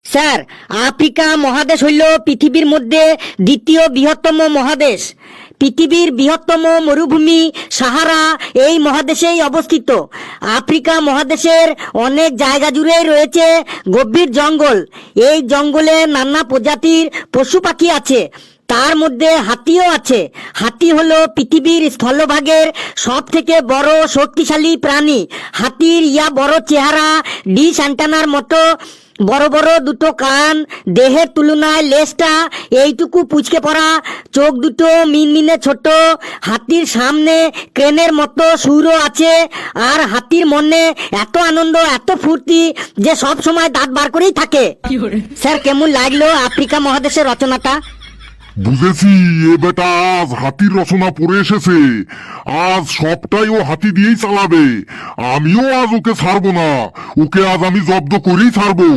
Sir, Africa মহাদেশ হইল পৃথিবীর মধ্যে দ্বিতীয় বৃহত্তম মহাদেশ। পৃথিবীর বৃহত্তম মরুভূমি সাহারা এই মহাদেশেই অবস্থিত। আফ্রিকা মহাদেশের অনেক জায়গা জুড়েই রয়েছে গভীর জঙ্গল। এই জঙ্গলে নানা প্রজাতির পশু পাখি আছে, তার মধ্যে হাতিও আছে। হাতি হলো পৃথিবীর স্থলভাগের সব থেকে বড় শক্তিশালী প্রাণী। হাতির বড় চেহারা, ডিশ অ্যান্টেনার মতো বড় বড় দুটো কান, দেহের তুলনায় লেজটা এইটুকু পুচকে পড়া, চোখ দুটো মিনমিনে ছোট। হাতির সামনে ক্রেনের মতো সুরও আছে। আর হাতির মনে এত আনন্দ, এত ফুর্তি যে সব সময় দাঁত বার করেই থাকে। স্যার, কেমন লাগলো আফ্রিকা মহাদেশের রচনাটা? বুঝেছি, এ বেটা আজ হাতির রচনা পড়ে এসেছে। আজ সবটাই ও হাতি দিয়েই চালাবে। আমিও আজ ওকে ছাড়বো না, ওকে আজ আমি জব্দ করেই ছাড়বো।